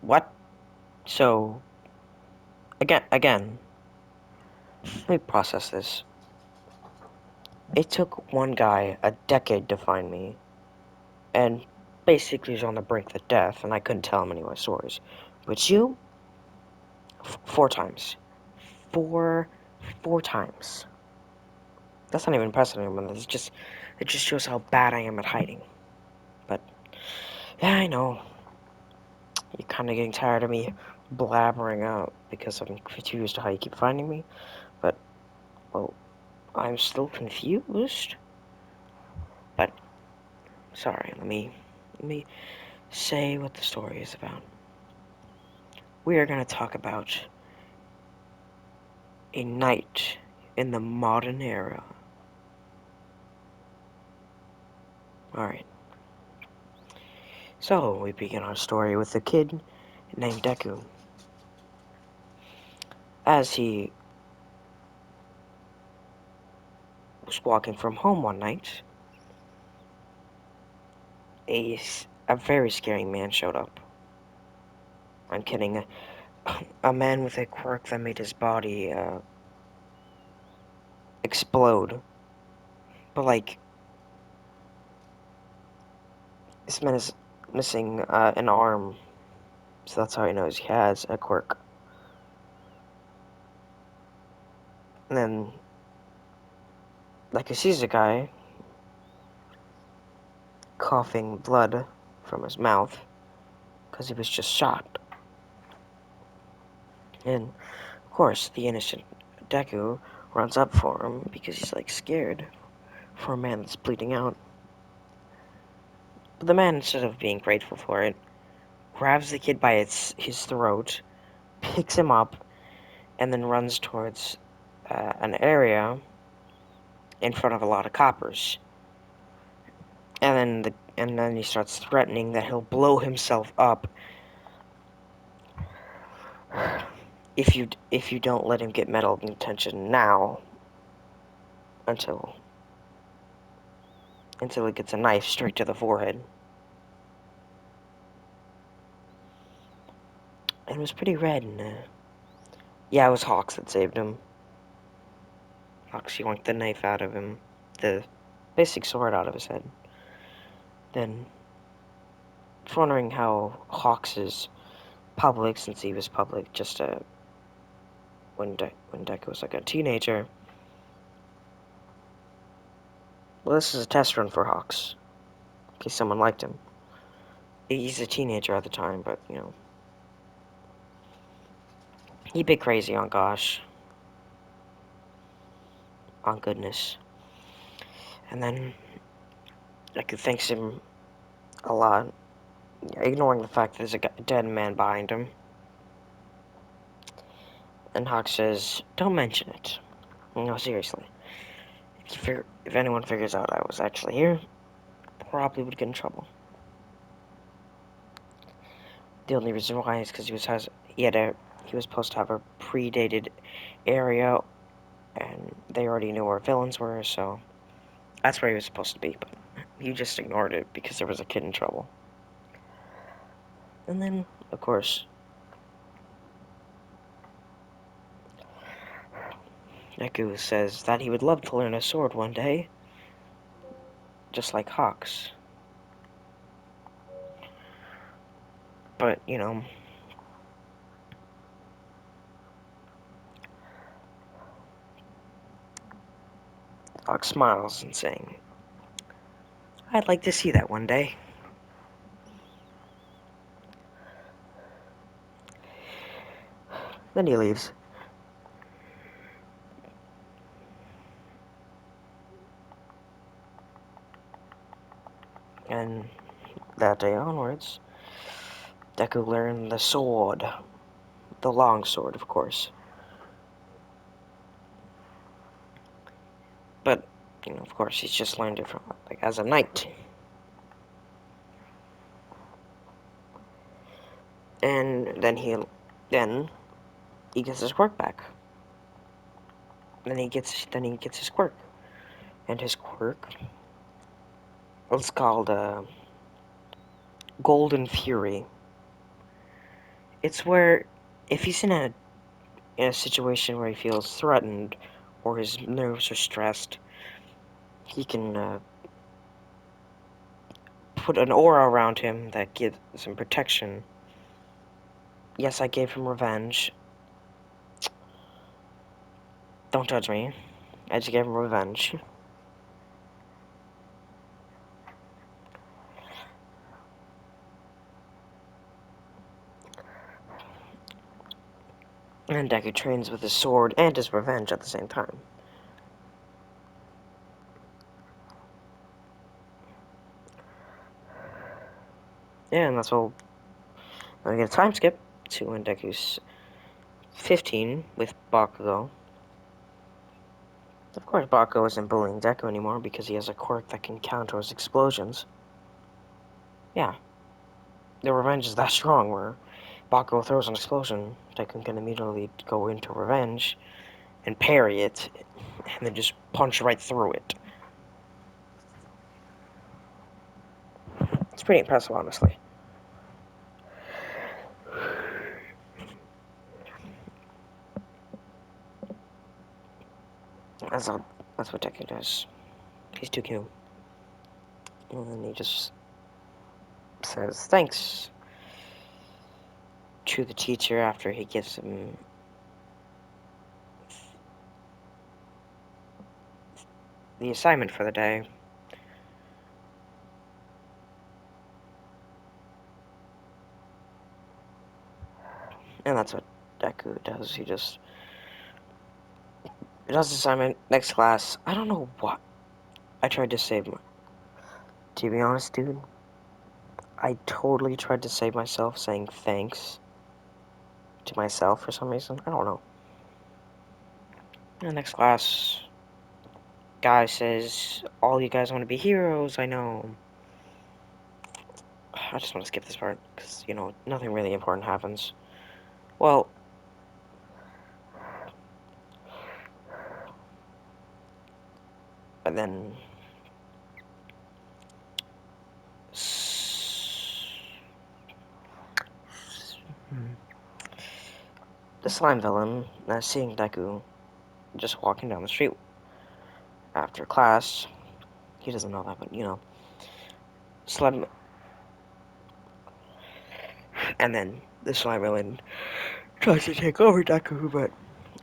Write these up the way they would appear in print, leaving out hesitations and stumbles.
What? So, again, let me process this. It took one guy a decade to find me, and basically was on the brink of death, and I couldn't tell him any of my stories. But you, four times. Four, four times. That's not even impressive anymore. It just shows how bad I am at hiding. But, yeah, I know. You're kind of getting tired of me blabbering out because I'm confused how you keep finding me. But, well, I'm still confused. But, sorry, let me say what the story is about. We are going to talk about a night in the modern era. Alright. So, we begin our story with a kid named Deku. As he was walking from home one night, a very scary man showed up. I'm kidding. A man with a quirk that made his body explode. But, like, this man is missing an arm, so that's how he knows he has a quirk. And then, like, he sees a guy coughing blood from his mouth because he was just shot. And, of course, the innocent Deku runs up for him because he's, like, scared for a man that's bleeding out. But the man, instead of being grateful for it, grabs the kid by his throat, picks him up, and then runs towards an area in front of a lot of coppers. And then he starts threatening that he'll blow himself up if you don't let him get medical attention now until he gets a knife straight to the forehead. And it was pretty red, and yeah, it was Hawks that saved him. Hawks yoinked the knife out of him, the basic sword out of his head. Then, just wondering how Hawks is public, since he was public just when Deku was like a teenager. Well, this is a test run for Hawks, in case someone liked him. He's a teenager at the time, but, you know, he'd be crazy on gosh. On goodness. And then Deku thanks him a lot, ignoring the fact that there's a dead man behind him. And Hawk says, "Don't mention it." No, seriously. If anyone figures out I was actually here, probably would get in trouble. The only reason why is because he was supposed to have a predated area, and they already knew where villains were, so that's where he was supposed to be. But he just ignored it because there was a kid in trouble. And then, of course, Deku says that he would love to learn a sword one day, just like Hawks. But, you know, Hawk smiles and saying, "I'd like to see that one day." Then he leaves. And that day onwards, Deku learned the sword. The long sword, of course. But, you know, of course, he's just learned it from, like, as a knight. And then he gets his quirk back. Then he gets his quirk. And his quirk was called, Golden Fury. It's where if he's in a situation where he feels threatened or his nerves are stressed, he can put an aura around him that gives him protection. Yes, I gave him revenge. Don't judge me. I just gave him revenge. And Deku trains with his sword and his revenge at the same time. Yeah, and that's all. Then we get a time skip to when Deku's 15 with Bakugo. Of course, Bakugo isn't bullying Deku anymore because he has a quirk that can counter his explosions. Yeah, the revenge is that strong where Bakugo throws an explosion, Deku can immediately go into revenge and parry it, and then just punch right through it. It's pretty impressive, honestly. That's what Deku does. He's too cute. And then he just says thanks to the teacher after he gives him the assignment for the day. And that's what Deku does. He does the assignment. Next class. I don't know what. I tried to save my. To be honest, dude, I totally tried to save myself saying thanks to myself for some reason. I don't know. And next class, guy says, all you guys want to be heroes, I know. I just want to skip this part, because, you know, nothing really important happens. Well, and then the slime villain, seeing Deku just walking down the street after class, he doesn't know that, but, you know, slime, and then the slime villain tries to take over Deku, but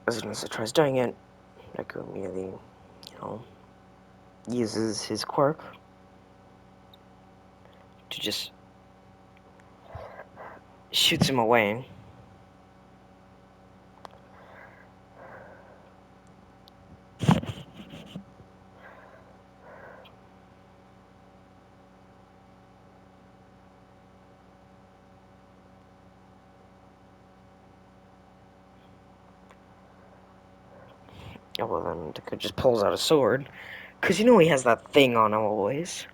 as soon as he tries doing it, Deku immediately, you know, uses his quirk to just shoots him away. Oh, well, then Deku just pulls out a sword, because you know he has that thing on him always.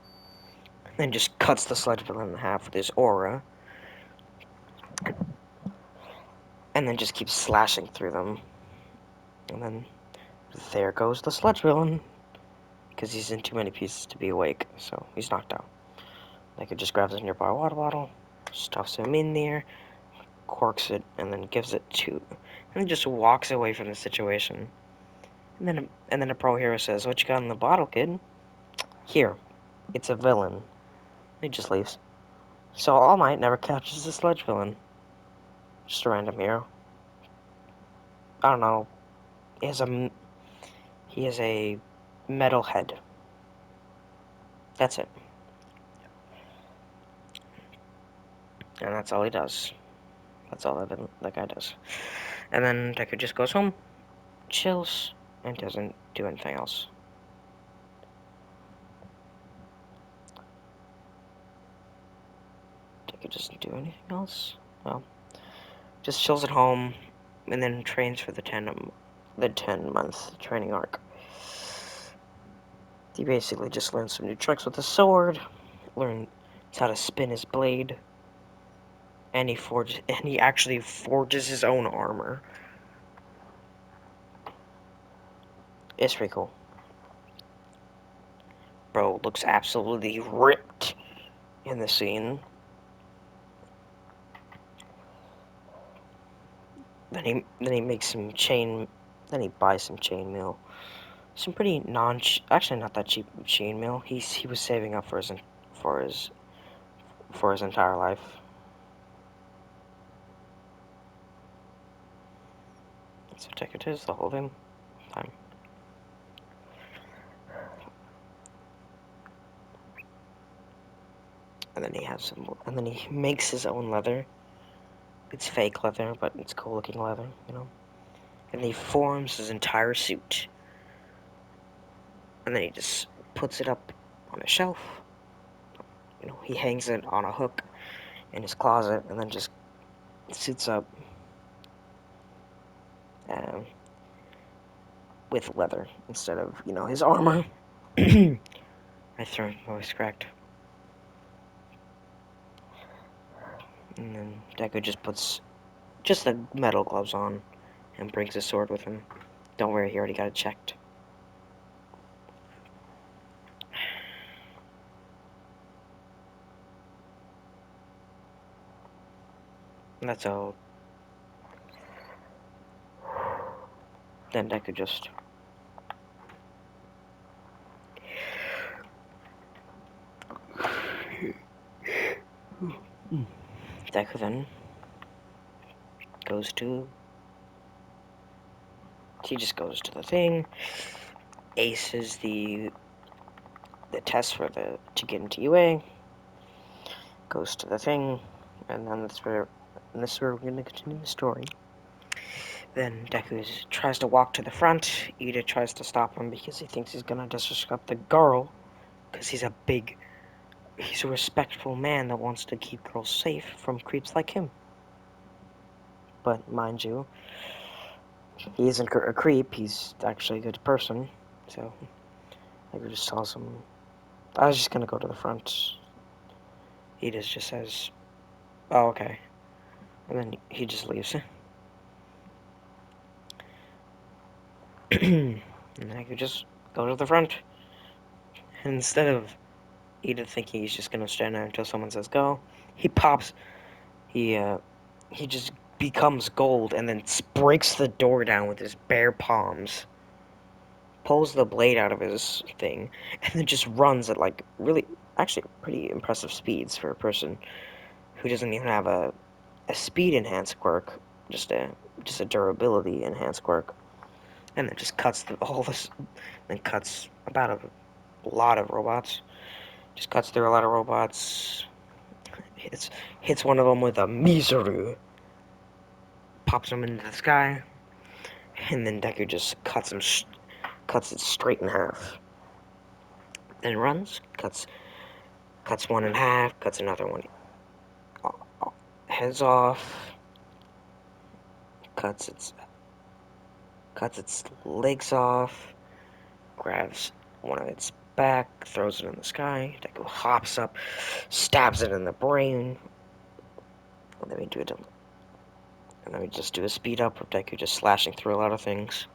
And just cuts the sludge villain in half with his aura. And then just keeps slashing through them. And then there goes the sludge villain. Because he's in too many pieces to be awake, so he's knocked out. Deku just grabs his nearby water bottle, stuffs him in there, corks it, and then gives it to... And just walks away from the situation. And then a pro hero says, what you got in the bottle, kid? Here. It's a villain. He just leaves. So All Might never catches the sludge villain. Just a random hero. I don't know. He has a metal head. That's it. And that's all he does. That's all that guy does. And then Deku just goes home, chills, and doesn't do anything else. Deku doesn't do anything else? Well, just chills at home, and then trains for the 10-month training arc. He basically just learns some new tricks with the sword, learns how to spin his blade, and he actually forges his own armor. It's pretty cool. Bro looks absolutely ripped in the scene. Then he makes some chain. Then he buys some chainmail. Some pretty actually not that cheap chainmail. He was saving up for his for his entire life. So check it is the whole time. And then he has some. And then he makes his own leather. It's fake leather, but it's cool looking leather, you know. And he forms his entire suit. And then he just puts it up on a shelf. You know, he hangs it on a hook in his closet, and then just sits up um, with leather instead of, you know, his armor. My throat voice cracked. And then Deku just puts just the metal gloves on and brings his sword with him. Don't worry, he already got it checked. And that's all. Then Deku just... Deku then goes to... He just goes to the thing, aces the test for to get into UA, goes to the thing, and then this is where we're going to continue the story. Then Deku tries to walk to the front. Ida tries to stop him because he thinks he's gonna disrespect the girl, because he's a respectful man that wants to keep girls safe from creeps like him. But mind you, he isn't a creep. He's actually a good person. So Deku just tells him, "I was just gonna go to the front." Ida just says, "Oh, okay," and then he just leaves. And I could just go to the front. And instead of Edith thinking he's just gonna stand there until someone says go, he pops. He just becomes gold and then breaks the door down with his bare palms. Pulls the blade out of his thing, and then just runs at like really, actually pretty impressive speeds for a person who doesn't even have a speed enhanced quirk, just a durability enhanced quirk. And then just cuts through all this, then cuts about a lot of robots. Just cuts through a lot of robots. Hits one of them with a Miseru. Pops him into the sky. And then Deku just cuts it straight in half. Then runs, cuts one in half, cuts another one heads off, cuts its legs off, grabs one of its back, throws it in the sky. Deku hops up, stabs it in the brain. And then we just do a speed up of Deku just slashing through a lot of things.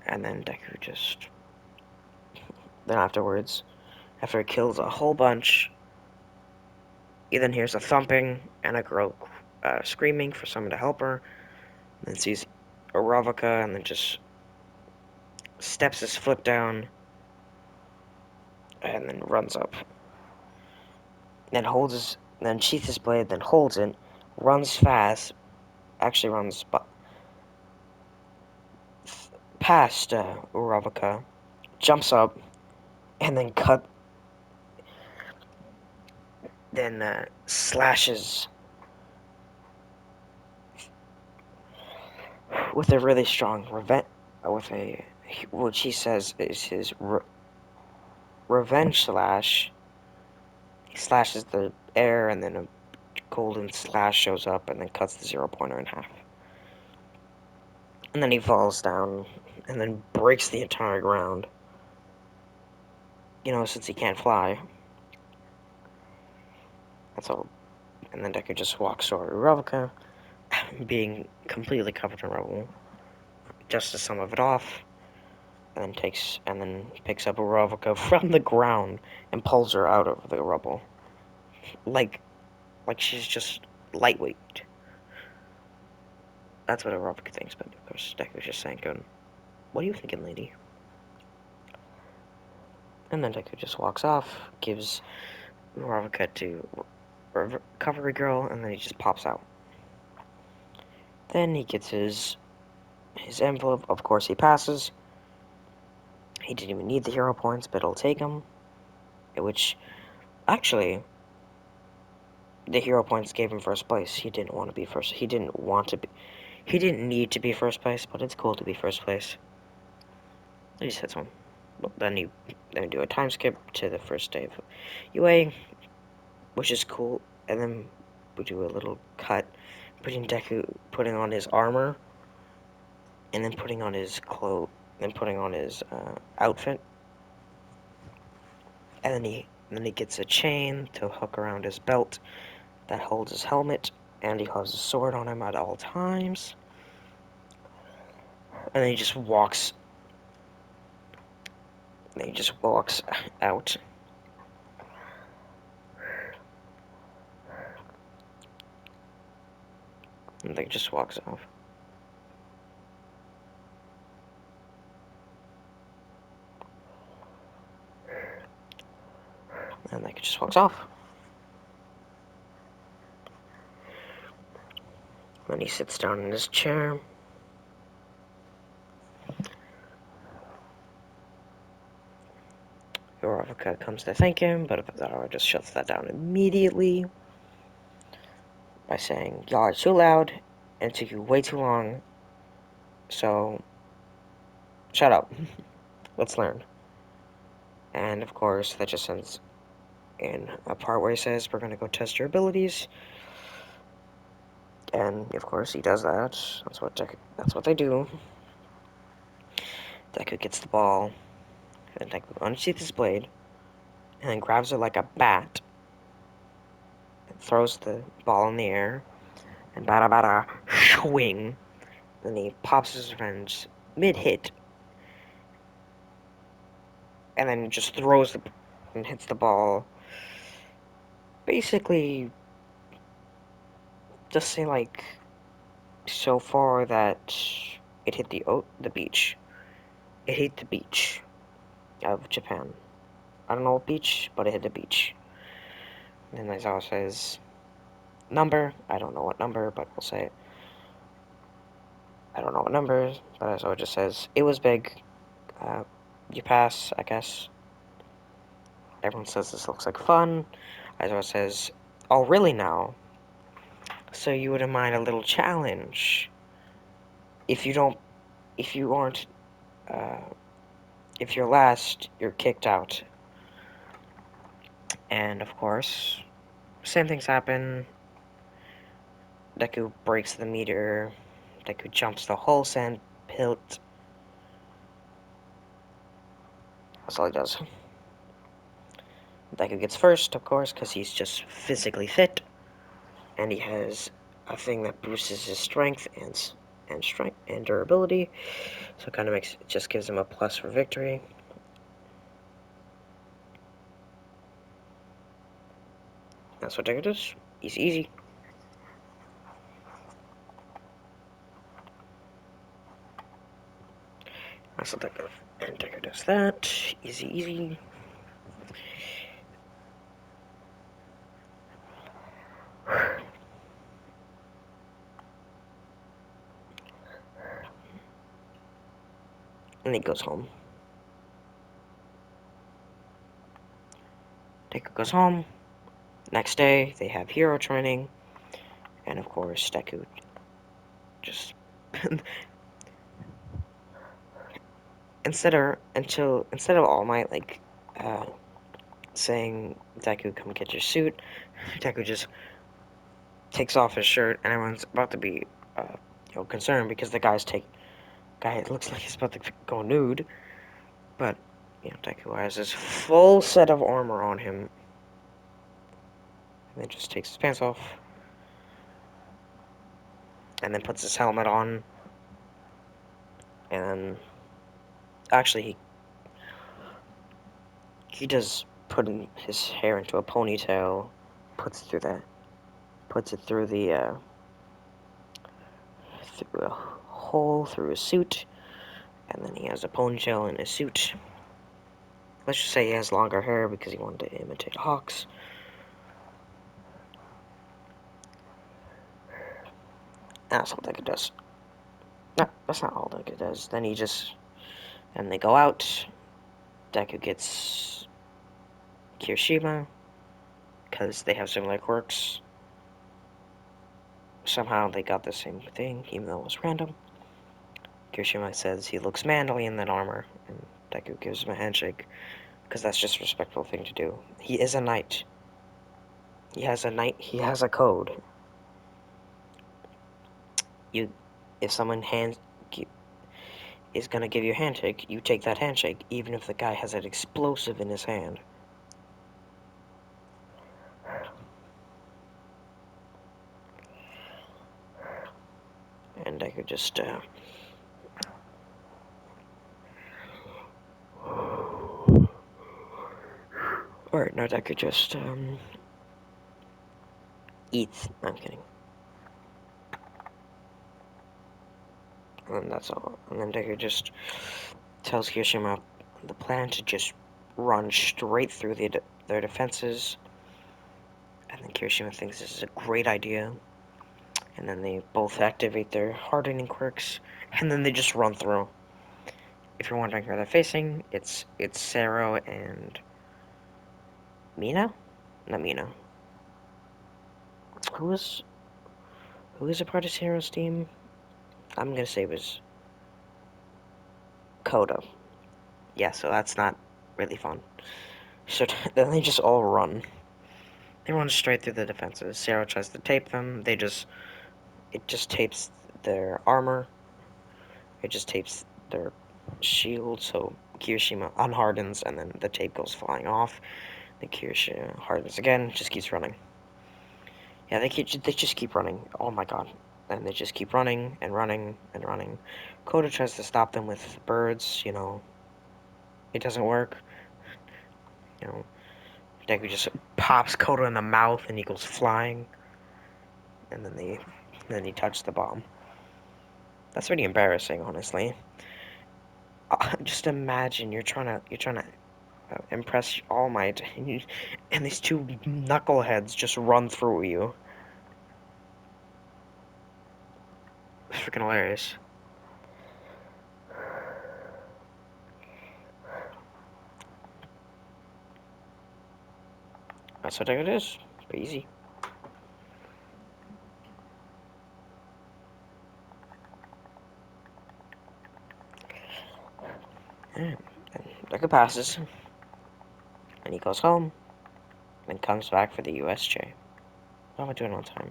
And then Deku just... Then afterwards, after he kills a whole bunch, he then hears a thumping and a girl screaming for someone to help her. And then sees Aravaka and then just steps his foot down and then runs up. Then sheaths his blade, then holds it, runs fast, actually runs past Aravaka, jumps up, and then slashes with a really strong what she says is his revenge slash. He slashes the air, and then a golden slash shows up, and then cuts the 0-pointer in half. And then he falls down, and then breaks the entire ground. You know, since he can't fly. That's all. And then Deku just walks over to Ravaka, being completely covered in rubble, dusts some of it off, and then picks up Ravaka from the ground and pulls her out of the rubble. Like like she's just lightweight. That's what Arupt thinks, but of course Deku's just saying, "What are you thinking, lady?" And then Deku just walks off, gives Ravaka to Recovery Girl, and then he just pops out. Then he gets his envelope. Of course, he passes. He didn't even need the hero points, but he'll take them. Which, actually, the hero points gave him first place. He didn't want to be first. He didn't want to be. He didn't need to be first place, but it's cool to be first place. He just hits one. Well, then you do a time skip to the first day of UA, which is cool. And then we do a little cut between Deku putting on his armor and then putting on his clothes, then putting on his outfit. And then he gets a chain to hook around his belt that holds his helmet, and he has a sword on him at all times. And then he just walks. And he just walks out. And then he just walks off. And then he just walks off. Then he sits down in his chair. Yoravaka comes to thank him, but Avatar just shuts that down immediately by saying, "Y'all are too loud and took you way too long, so shut up. Let's learn." And of course, that just ends in a part where he says, "We're gonna go test your abilities." And of course, he does that. That's what they do. Deku gets the ball, and Deku unsheaths his blade, and then grabs it like a bat, and throws the ball in the air, and bada bada swing. Then he pops his revenge mid-hit, and then just throws and hits the ball. Basically, just say like so far that it hit the beach. It hit the beach of Japan. I don't know what beach, but it hit the beach. And then Aizawa says number. I don't know what number, but we'll say it. I don't know what number, but Aizawa just says it was big. You pass, I guess. Everyone says this looks like fun. Aizawa says, "Oh, really now? So you wouldn't mind a little challenge? If you don't, if you aren't, uh, if you're last, you're kicked out." And of course, same things happen. Deku breaks the meter. Deku jumps the whole sand pit. That's all he does. Deku gets first, of course, because he's just physically fit, and he has a thing that boosts his strength and durability. So it kind of just gives him a plus for victory. That's what Deku does. Easy. That's what Deku does that. Easy. And he goes home. Deku goes home. Next day, they have hero training. And of course, Deku just instead of All Might saying, "Deku, come get your suit," Deku just takes off his shirt, and everyone's about to be concerned because the guy looks like he's about to go nude, but Deku has his full set of armor on him, and then just takes his pants off, and then puts his helmet on, and actually he does put his hair into a ponytail, puts it through that puts it through the, through a hole through his suit, and then he has a ponytail in his suit. Let's just say he has longer hair because he wanted to imitate hawks. That's all Deku does. No, that's not all Deku does. Then he just... And they go out. Deku gets Kirishima, because they have similar quirks. Somehow they got the same thing, even though it was random. Kirishima says he looks manly in that armor, and Deku gives him a handshake, because that's just a respectful thing to do. He is a knight. He has a code. If someone is gonna give you a handshake, you take that handshake, even if the guy has an explosive in his hand. And I could just, or no, I could just, eat. I'm kidding. And that's all. And then Deku just tells Kirishima the plan to just run straight through their defenses. And then Kirishima thinks this is a great idea. And then they both activate their hardening quirks. And then they just run through. If you're wondering who they're facing, it's Sero and Mina? Not Mina. Who is a part of Sero's team? I'm gonna say it was Koda. Yeah, so that's not really fun. So then they just all run. They run straight through the defenses. Sero tries to tape them. It just tapes their armor. It just tapes their shield, so Kirishima unhardens, and then the tape goes flying off. Then Kirishima hardens again, just keeps running. Yeah, they just keep running. Oh my god. And they just keep running, and running, and running. Koda tries to stop them with birds, It doesn't work. Deku just pops Koda in the mouth, and he goes flying. And then he touched the bomb. That's really embarrassing, honestly. Just imagine you're trying to impress All Might, and these two knuckleheads just run through you. It's freaking hilarious. That's what it is. Pretty easy. And Deku passes, and he goes home, and comes back for the USJ. How am I doing on time?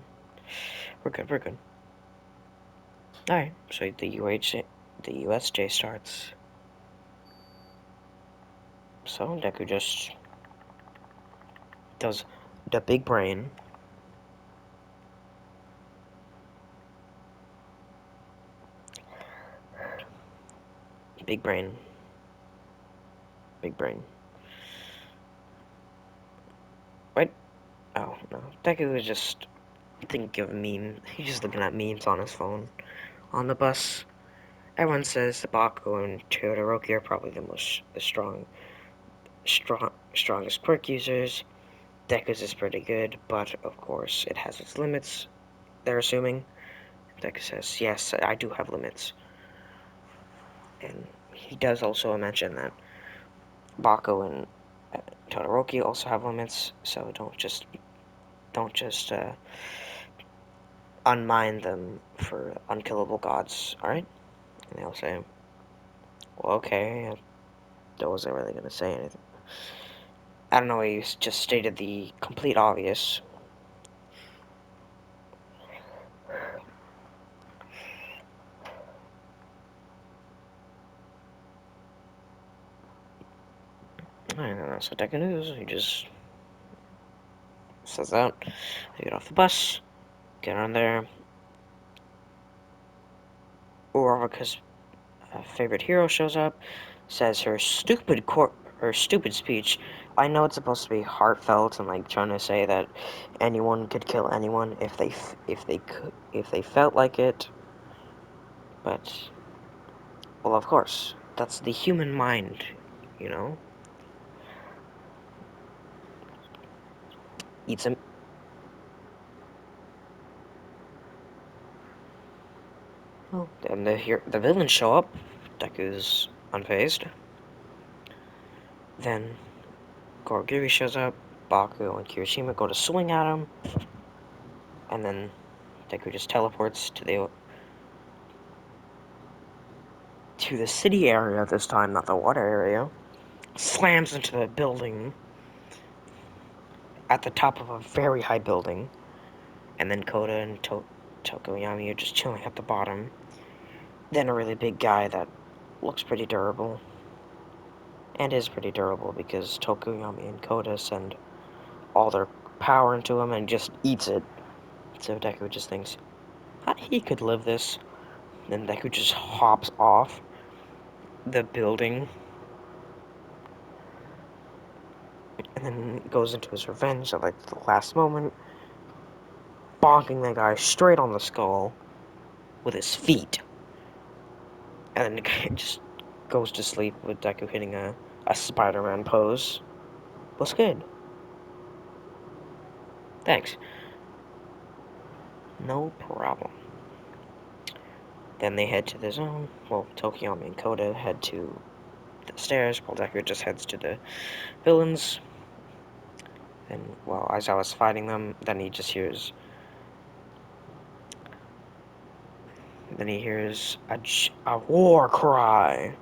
We're good. Alright, so the USJ starts. So Deku just does the big brain. Big brain. Wait. Oh, no. Deku was just thinking of a meme. He's just looking at memes on his phone. On the bus, everyone says Baku and Todoroki are probably the strongest quirk users. Deku's is pretty good, but of course it has its limits, they're assuming. Deku says, yes, I do have limits. And he does also mention that Baku and Todoroki also have limits, so don't just unmind them for unkillable gods, alright? And they'll say, well, okay, I wasn't really gonna say anything. I don't know, he just stated the complete obvious. I don't know, so Deku News, he just says that. They get off the bus, get on there. Uraraka's favorite hero shows up, says her stupid her stupid speech. I know it's supposed to be heartfelt and like trying to say that anyone could kill anyone if they felt like it, but well, of course, that's the human mind, you know. Eats him. Oh, and the villains show up. Deku's unfazed. Then Gorogiri shows up. Baku and Kirishima go to swing at him, and then Deku just teleports to the city area this time, not the water area. Slams into the building at the top of a very high building, and then Koda and Tokoyami are just chilling at the bottom. Then a really big guy that looks pretty durable, and is pretty durable because Tokoyami and Koda send all their power into him and just eats it. So Deku just thinks, he could live this. Then Deku just hops off the building and then goes into his revenge at like the last moment, bonking that guy straight on the skull with his feet. And then the guy just goes to sleep with Deku hitting a Spider-Man pose. What's good? Thanks. No problem. Then they head to the zone. Well, Tokiyomi and Koda head to the stairs, while Deku just heads to the villains. And while Aizawa's fighting them, then he just hears... Then he hears a war cry.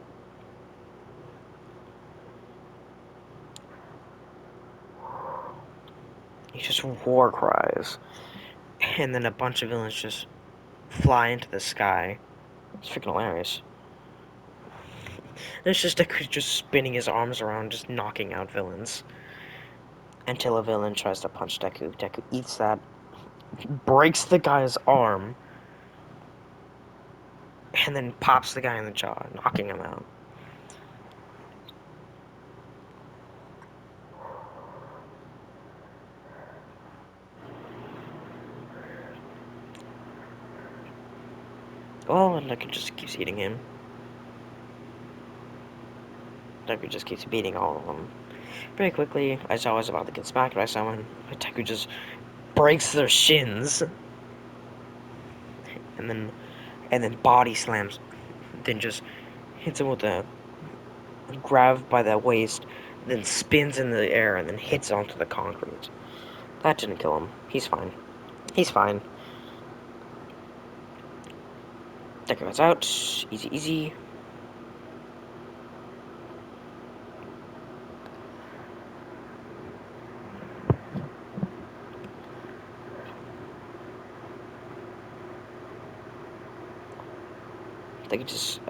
He just war cries. And then a bunch of villains just fly into the sky. It's freaking hilarious. There's just Deku just spinning his arms around, just knocking out villains. Until a villain tries to punch Deku. Deku eats that, breaks the guy's arm, and then pops the guy in the jaw, knocking him out. Oh, and Deku just keeps eating him. Deku just keeps beating all of them. Very quickly, Aizawa's about to get smacked by someone, but Deku just breaks their shins. And then body slams. Then just hits him with a grab by the waist, then spins in the air, and then hits onto the concrete. That didn't kill him. He's fine. He's fine. Deku gets out. Easy, easy. Deku just,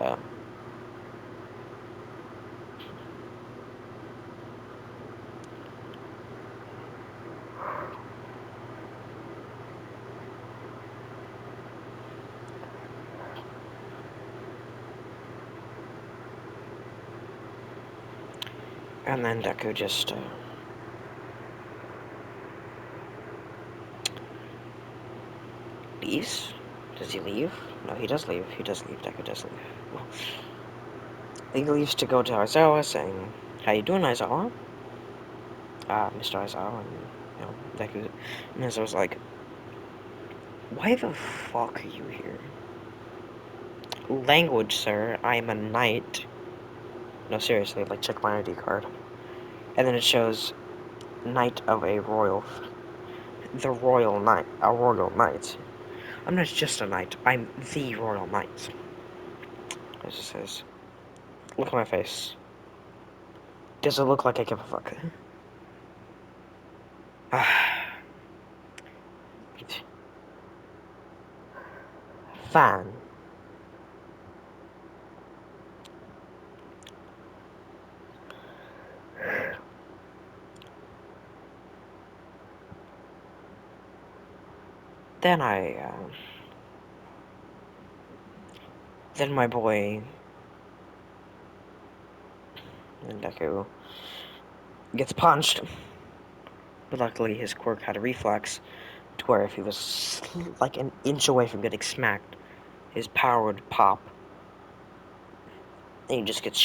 and then Deku just, leaves? Does he leave? No, he does leave. He does leave. Deku does leave. Well, he leaves to go to Aizawa, saying, "How you doing, Aizawa?" Mr. Aizawa, and, Deku, and Aizawa's like, "Why the fuck are you here?" "Language, sir. I am a knight." No, seriously, like, check my ID card. And then it shows Knight of a Royal... The Royal Knight. A Royal Knight. I'm not just a knight. I'm the Royal Knight. It just says... Look at my face. Does it look like I give a fuck? Fan. Then then my boy And Deku gets punched. But luckily his quirk had a reflex to where if he was like an inch away from getting smacked, his power would pop. And he just gets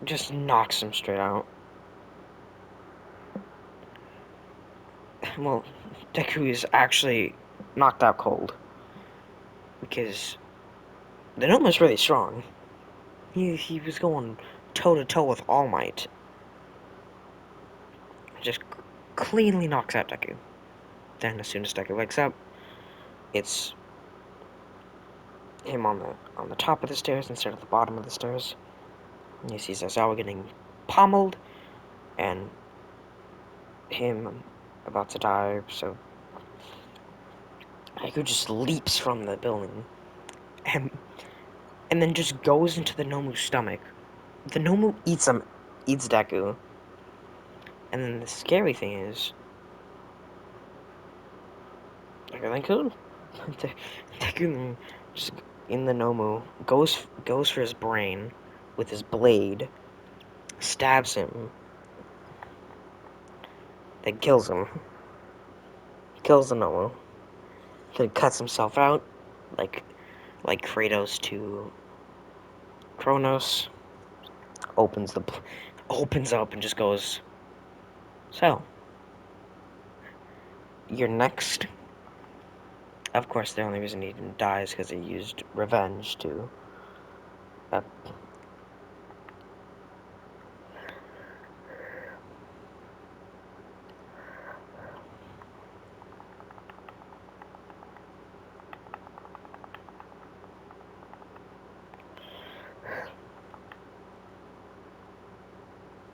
just knocks him straight out. Well, Deku is actually knocked out cold. Because the Noma's really strong. He was going toe-to-toe with All Might. Just cleanly knocks out Deku. Then as soon as Deku wakes up, it's him on the top of the stairs instead of the bottom of the stairs. And he sees Aizawa getting pommeled, and him about to die, so Deku just leaps from the building, and then just goes into the Nomu's stomach. The Nomu eats Deku, and then the scary thing is, everything cool. Deku just in the Nomu goes for his brain with his blade, stabs him, then kills him. Kills the Nomu. Then cuts himself out, like Kratos to Kronos. Opens up and just goes, so, you're next. Of course, the only reason he didn't die is because he used revenge to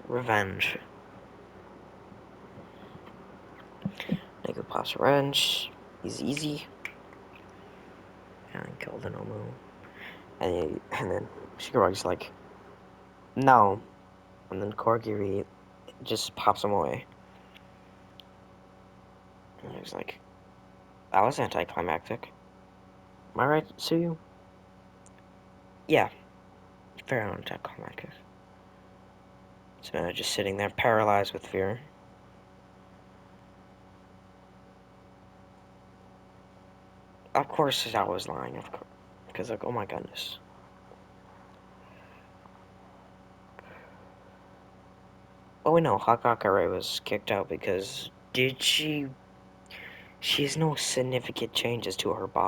revenge. Deku pops revenge. He's easy. And kill the Nomu. And then Shikaragi's like, no. And then Korgiri just pops him away. And he's like, that was anticlimactic. Am I right, Suyu? Yeah. Very anticlimactic. So just sitting there paralyzed with fear. Of course I was lying, of course. Because, like, oh my goodness. Oh, we know Hakakare was kicked out because she has no significant changes to her body.